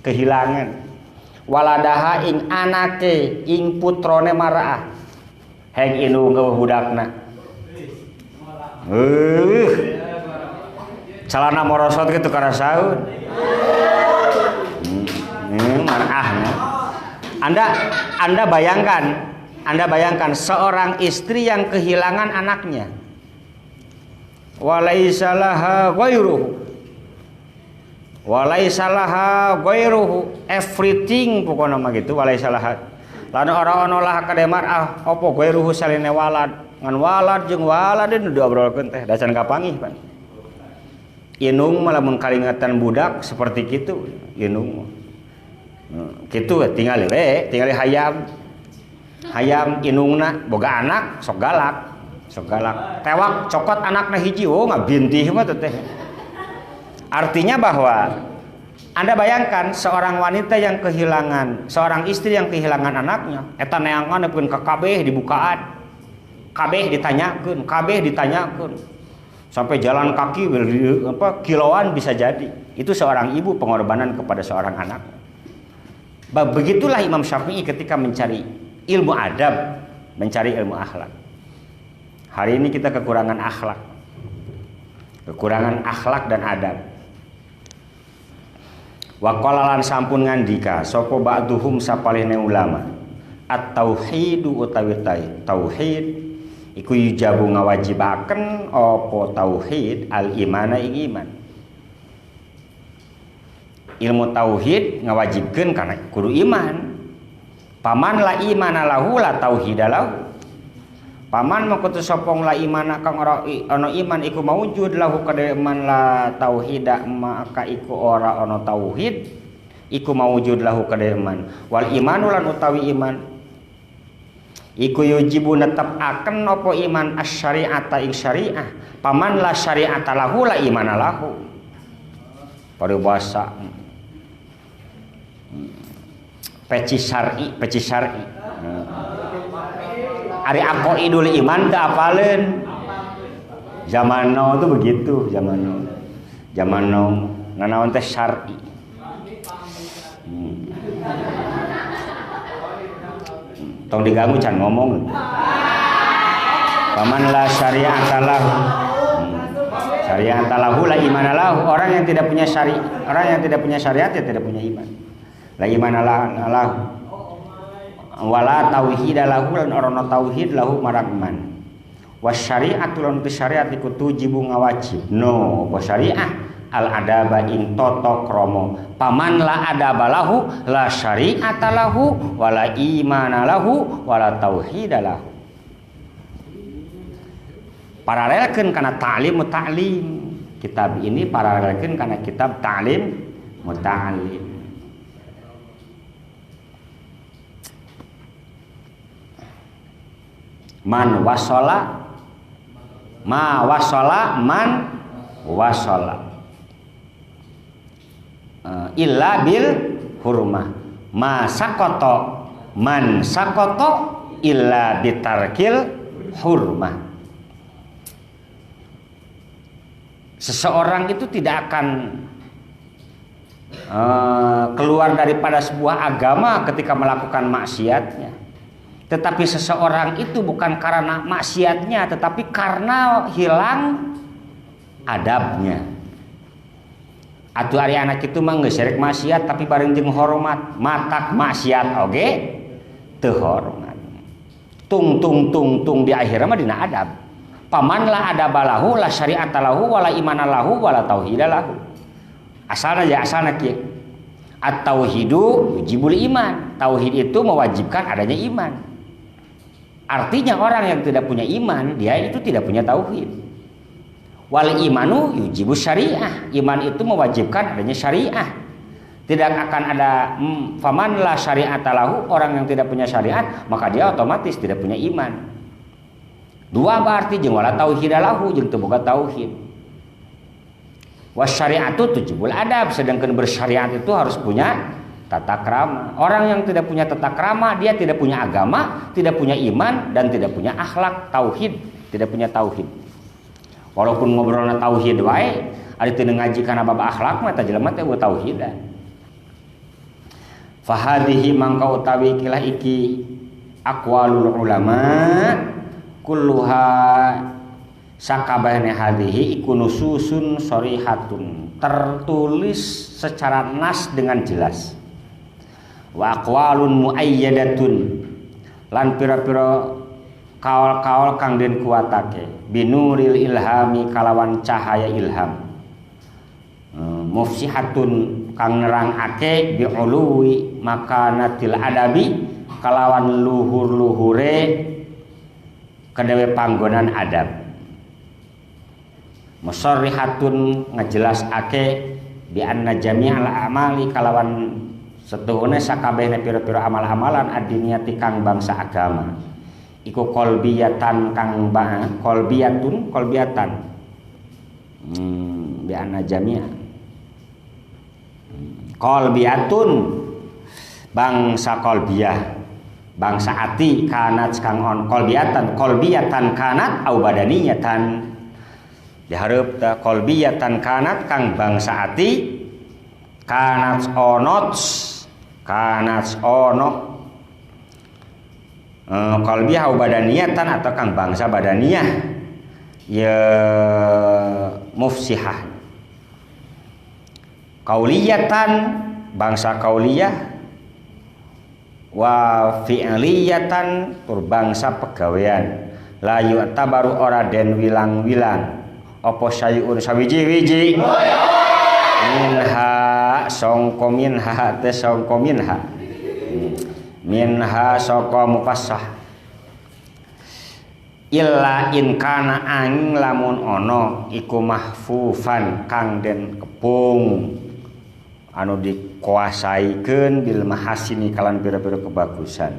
kehilangan. Waladaha ing anake ing putrone maraah. Heng inu ngehudakna. Calana morosot gitu karena sahun. Marahnya. Anda bayangkan seorang istri yang kehilangan anaknya. Walaisalaha ghairuhu everything pokoknya mah gitu walaisalaha. Lalu orang olah kademar opo ghairuhu saline walad ngan walad jeung waladin diobrolkeun teh dacan kapangih pan. Inung malah mun karingatan budak seperti kitu inung. Kitu tinggal hayam inungna boga anak sok galak tewak cokot anakna hiji ngabintih mah teh. Artinya bahwa Anda bayangkan seorang wanita yang kehilangan, seorang istri yang kehilangan anaknya, eta neangan pun ka kabeh dibukaan, kabeh ditanyakeun sampai jalan kaki kiloan bisa jadi. Itu seorang ibu pengorbanan kepada seorang anak. Begitulah Imam Syafi'i ketika mencari ilmu adab, mencari ilmu akhlak. Hari ini kita kekurangan akhlak dan adab. Wa qala lan sampun ngandika sapa ba'duhum sapalihne ulama at-tauhidu utawi tauhid iku yujabu ngawajibaken apa tauhid al-imana ing iman. Ilmu tauhid ngawajibkeun kana kudu iman. Paman la imana lahu la tauhida lahu. Paman mangkutu sopong la imana kang ora ana iman iku maujud lahu kadhe man la tauhida maka iku ora ana tauhid iku maujud lahu kadhe man. Wal imanu lan utawi iman iku yujibu netapaken apa iman asy-syari'ata ing syariah. Paman la syari'ata lahu la imana lahu. Paribasa peci syar'i Ari aqaidul iman teu apaleun. Zaman now tuh begitu, zaman now nganaon teh syar'i. Tong diganggu can ngomong. Paman la syari'ata lahu. Syari'ata lahu la imana lahu. Orang yang tidak punya syariat ya tidak punya iman. La imana lahu. Wala tauhid lahu lan ora tauhid lahu maragman. Wasyari'atu lan syariat iku tujibu ngawajib. No, apa syariah al adaba ing tata krama. Paman la adaba lahu la syari'ata lahu wala imana lahu wala tauhid lahu. Paralelkeun kana ta'lim muta'lim. Kitab ini paralelkeun kana kitab ta'lim muta'lim. Man wasola ma wasola man wasola illa bil hurmah ma sakoto man sakoto illa bitarkil hurmah. Seseorang itu tidak akan keluar daripada sebuah agama ketika melakukan maksiatnya. Tetapi seseorang itu bukan karena maksiatnya, tetapi karena hilang adabnya. Atuh ari anak itu mah geus serek maksiat tapi bareng jeung hormat, matak maksiat oge teu hormat. Tung di akhirna mah dina adab. Paman la adabalahu la syari'atalahu wala imanalahu wala tauhidalahu. Asalna kieu. At-tauhidu yujibul iman. Tauhid itu mewajibkan adanya iman. Artinya orang yang tidak punya iman, dia itu tidak punya tauhid. Wal imanu yujibu syariah. Iman itu mewajibkan adanya syariah. Tidak akan ada faman la syari'ata lahu, orang yang tidak punya syariat, maka dia otomatis tidak punya iman. Dua berarti jeung wala tauhid lahu, jeung teu boga tauhid. Wasyari'atu tujibul adab, sedangkan bersyariat itu harus punya tata krama. Orang yang tidak punya tata krama, dia tidak punya agama, tidak punya iman, dan tidak punya akhlak, tauhid, tidak punya tauhid. Walaupun ngobrolna tauhid wae, ari teu ngaji kana bab akhlak mah tah jelema teh tauhidan. Fahadihi mangka utawi kilah iki aqwalul ulama kulluha sakabehna hadihi iku nususun sharihatun, tertulis secara nas dengan jelas. Wa aqwalun muayyadatun, lan pira-pira kaul-kaul kang den kuatake binuril ilhami kalawan cahaya ilham. Mufsihatun kang nerangake bi'ului makanatil adabi kalawan luhur-luhure kedewe panggonan adab. Musarrihatun ngajelasake bi anna jami'al amali kalawan setuhune sakabehna pira-pira amal-amalan adiniyati kang bangsa agama iku qalbiyatan kang qalbiyatan bi anna jami'a qalbiyatun bangsa qalbiyah bangsa ati kanat kang on qalbiyatan kanat au badaniyatan dihareup ta qalbiyatan kanat kang bangsa ati kanat ono qalbiyah au badaniyatan atau kang bangsa badaniyah ya mufsihah. Qauliyatan bangsa qauliyah wa fi'liyatan tur bangsa pegawean la yu'tabaru ora den wilang-wilang apa sayun sawiji-wiji minha songko minha te songko minha minha saka mufassah illa in kana angin lamun ono iku mahfufan kang den kepung anu dikuasaikeun bil mahasini kalan pira-pira kebagusan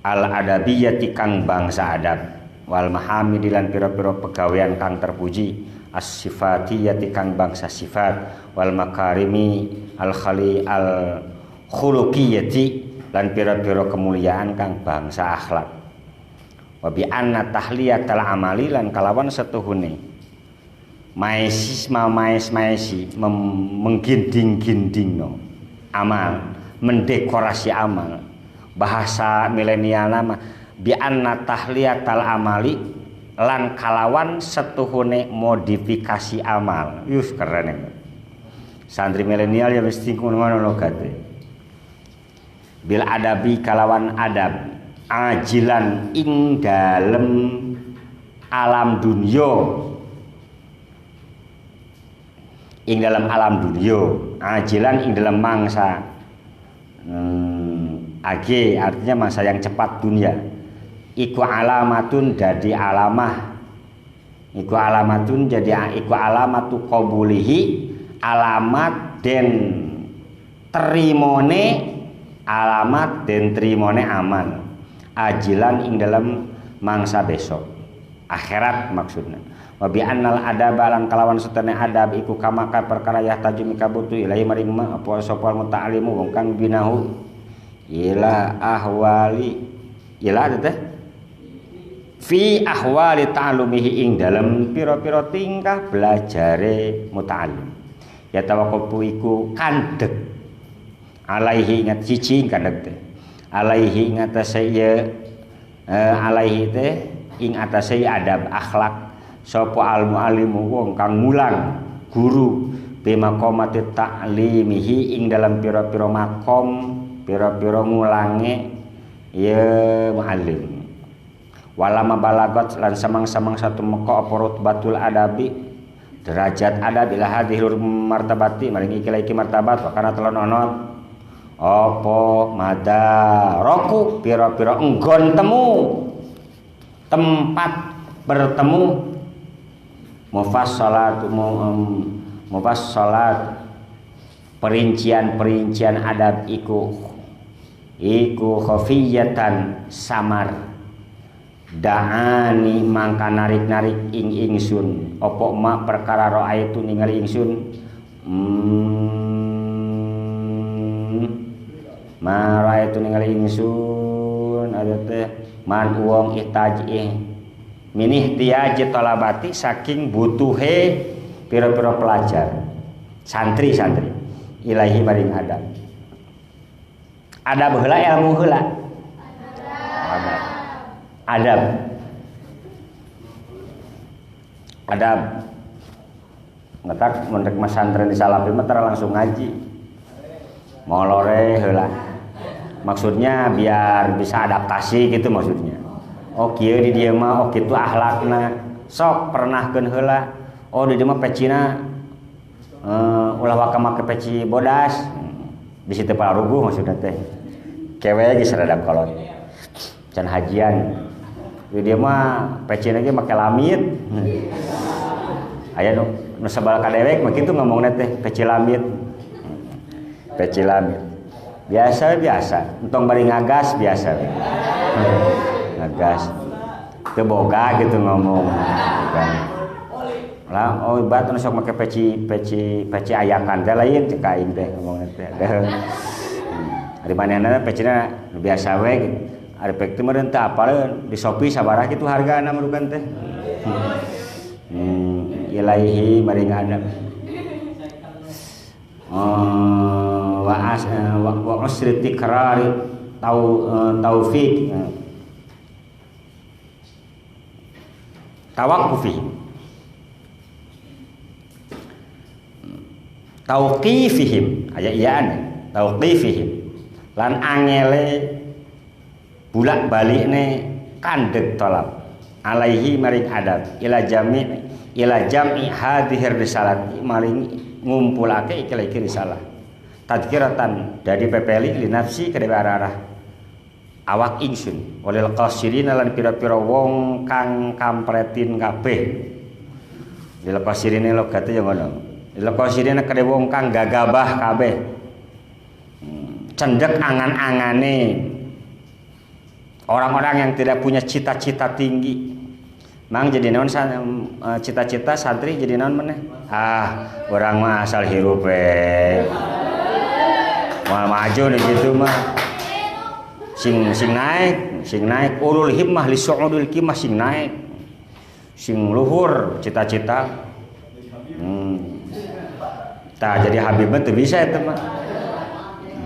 al adabiyati kang bangsa adab wal mahamidilan pira-pira pegawean kang terpuji as sifatiyati kang bangsa sifat wal makarimi al khali al khuluqiyati lan pira-pira kemuliaan kang bangsa akhlak wa bi anna tahliyatal amali lan kalawan setuhune maesi mengginding-gindingno amal mendekorasi amal bahasa milenial nama bi anna tahliyatal amali lan kalawan setuhune modifikasi amal yus keren ini santri milenial ya mesti ngono logate bil adabi kalawan adab ajilan ing dalem alam dunya ing dalam alam dunya ajilan ing dalam mangsa age artinya masa yang cepat dunia iku alamatun jadi alamah iku alamatun jadi iku alamatu qabulihi alamat den terimone alamat den terimone aman ajilan ing dalam mangsa besok akhirat maksudnya wa bi annal adaba lan kalawan setene adab iku kamaka perkara ya tajumi kabutu ilahi maring ma apa sapa muta'allimu wong kang binahu ila ahwali ila teh fi ahwali ta'lumihi ing dalam pira-pira tingkah belajare muta'allim ya tawaqqafu iku kandeg alaihi ingat siji kandeg teh alaihi ing atase alaihi teh ing atase adab akhlak sapa al muallimu wong kang mulang guru bima qomati ta'limihi ing dalam pira-pira makom pira-pira ngulange ya muallim walama balagot lan samang-samang satu meko apa rutbatul adabi derajat adab ila hadhil martabati maring iki martabat kana telon onot apa madaraku pira-pira enggon temu tempat bertemu mufassalat perincian adab iku khafiyatan samar da'ani mangka narik-narik ingsun apa mak perkara raaitu ningali ingsun mara itu ningali ingsun ada teh man wong ihtaji minih tiaji talabati saking butuhe pira-pira pelajar santri ilahi maring adab heula ilmu heula adab ngetak menrek mas santri di salapi mah langsung ngaji molore heula maksudnya biar bisa adaptasi gitu maksudnya oh kieu di dieu mah oh kitu akhlakna sok pernahkeun heula oh di dieu mah pecina ulah waka make peci bodas di situ pararuguh maksudnya teh kewe geus rada kolot can hajian di dieu mah pecina ge make lamit aya nu sabal kadewek mah kitu ngomongna teh peci lamit biasa entong bari ngagas biasa ngagas keboga gitu ngomong kan lah oh ibarat sok make peci ayakan teh lain cek aing teh ngomongna teh ari manehna pecina biasa we gitu ari pek teh meureun teh apaleun di Shopee sabaraha kitu hargana merukan teh ilaihi maring adab wa usri tikrari taufik tawaqqufi tauqifihim aya iyaan tauqifihim lan angele bulak balikne kandeg tolap alaihi maring adab ila jam'i hadhir risalat maring ngumpulake iki risalah tadkiratan dari pepeli li nafsi kada arah awak ingsun walil qasirin lan pira-pira wong kang kampretin kabeh. Lil qasirin logate yo ngono. Lil qasirin kada wong kang gagabah kabeh. Cendek angan-angane. Orang-orang yang tidak punya cita-cita tinggi. Mang jadi naon cita-cita santri jadi naon meneh? Orang mah asal hirup mau maju nih gitu mah. Sing naik ulul himmah li su'udul qimah sing naik. Sing luhur cita-cita. Jadi Habib teh bisa eta mah.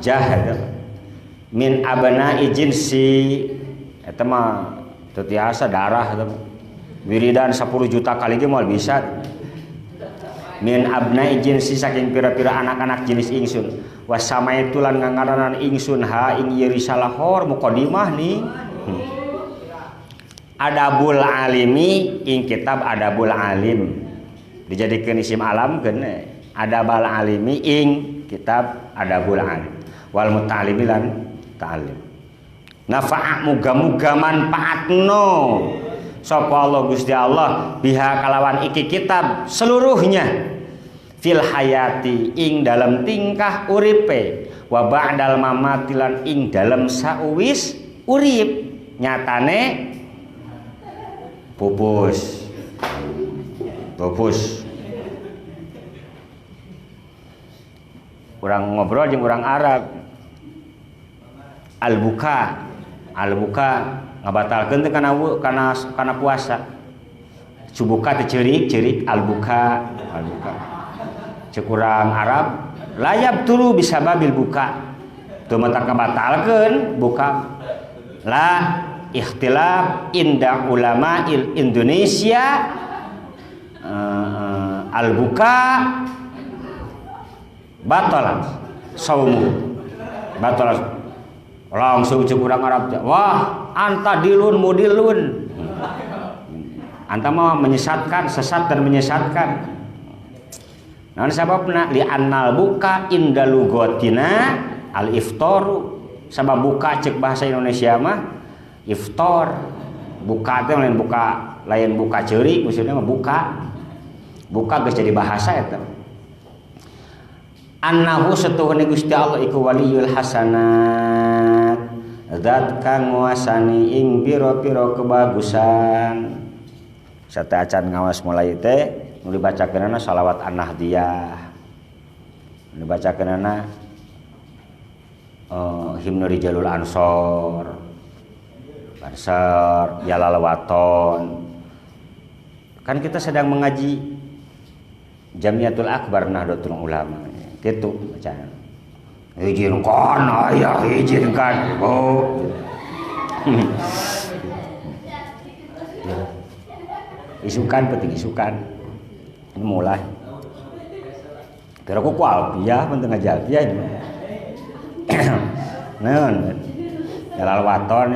Jahad min abna jinsi eta mah teu tiasa darah eta mah. Wiridan 10 juta kali ge moal bisa. Min abna jinsi saking pira-pira anak-anak jenis ingsun. Wasamaitu lan ngangaranan ingsun ha ing ieu risalah hor muqaddimah nih. Adabul alimi ing kitab Adabul alim. Dijadikeun isim alam keun Adabul alimi ing kitab Adabul alim. Wal muta'allimi lan ta'alim. Nafa'a muga-muga manfaatno sapa Allah Gusti Allah biha kalawan iki kitab seluruhnya fil hayati ing dalam tingkah uripe wa ba'dal mamati lan ing dalam sauwis urip nyatane pupus orang ngobrol jeung orang Arab al-buka ngabatalkeun teh kana puasa subuka teh ceurik al-buka cek urang Arab layab tulu bisa babil buka teu mata kabatalkeun buka la ikhtilaf inda ulama Indonesia al-buka batalan saumu batalan langsung cek urang Arab wah anta dilun mudilun anta mah menyesatkan sesat dan menyesatkan. Nah sababna li annal buka inda lugatina al iftaru sabab buka cek bahasa Indonesia mah iftar buka teh lain buka ceurik maksudnya mah buka geus jadi bahasa eta. Annahu satuhune Gusti Allah iku waliyul hasanat zat kang nguasani ing pira-pira kebagusan. Sate acan ngawas mulai teh nu dibacakeunana shalawat an-nahdiyah. Nu dibacakeunana himnu rijalul ansor. Ansor yalal waton. Kan kita sedang mengaji Jamiatul Akbar Nahdlatul Ulama. Kitu bacaan. Izinkan ayah izinkan ibu. Isukan penting isukan. Ini mulai. Kira ku alfiah penting aja alfiah ini. Naon? Ya lalwaton.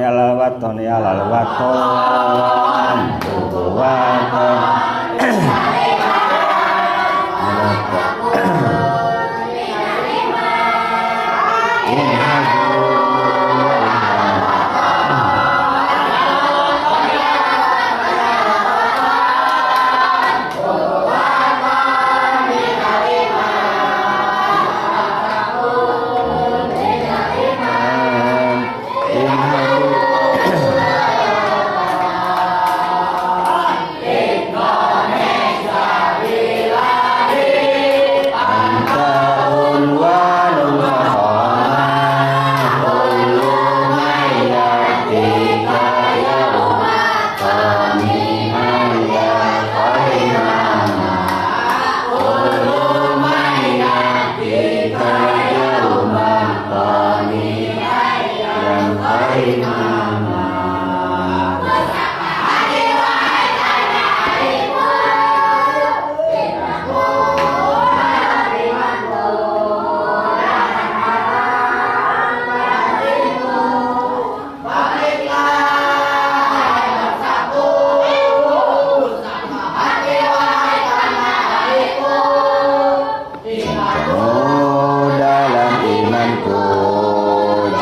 itu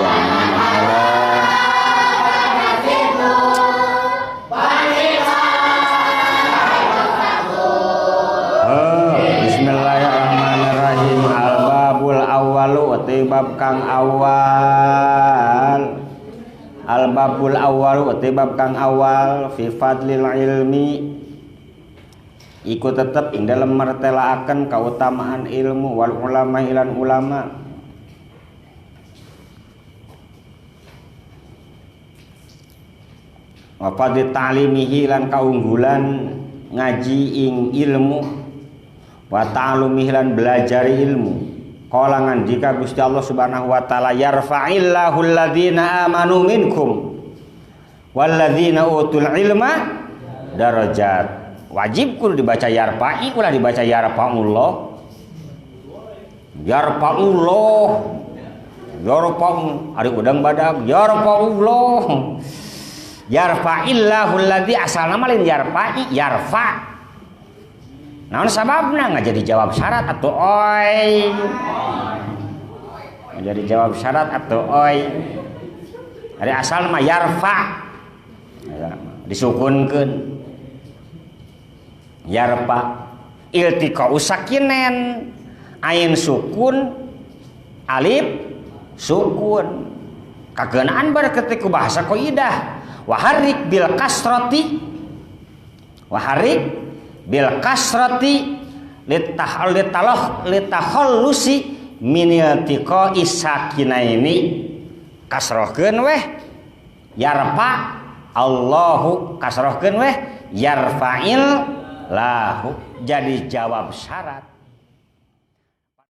jangan Bismillahirrahmanirrahim. Al-babul awwalu te bab kang awal. Al-babul awwalu te bab kang awal fi fadlil ilmi iku tetep ing dalem martelaaken kautamaan ilmu wal ulama ilan ulama. Wa fadli ta'limihi lan kaunggulan ngaji ing ilmu wa ta'lumihi lan belajari ilmu. Qala ngandika Gusti Allah Subhanahu wa taala yarfa'illahu alladzina amanu minkum walladzina utul ilma darajat. Wajib kudu dibaca yarfa'i, ulah dibaca yarfa'ullah. Yarfa'ullah. Yarfa'u ari udang badak yarfa'ullah. Yarfa'illahu alladzi asalna mah lain yarfa'i, yarfa'. Naon sababna nggak jadi jawab syarat atau oi? Nggak jadi jawab syarat atau oi? Dari asal mah yarfa, disukunkeun. Yarfa, iltiqa'u sakinen, ain sukun, alif sukun. Kageunaan bar ketika bahasa qaidah. Waharik bil kasrati, waharik bil kasrati litahhallusi min iltiqa'i sakinaini. Kasrohkeun weh yarfa Allahu, kasrohkeun weh yarfa'il lahu, jadi jawab syarat.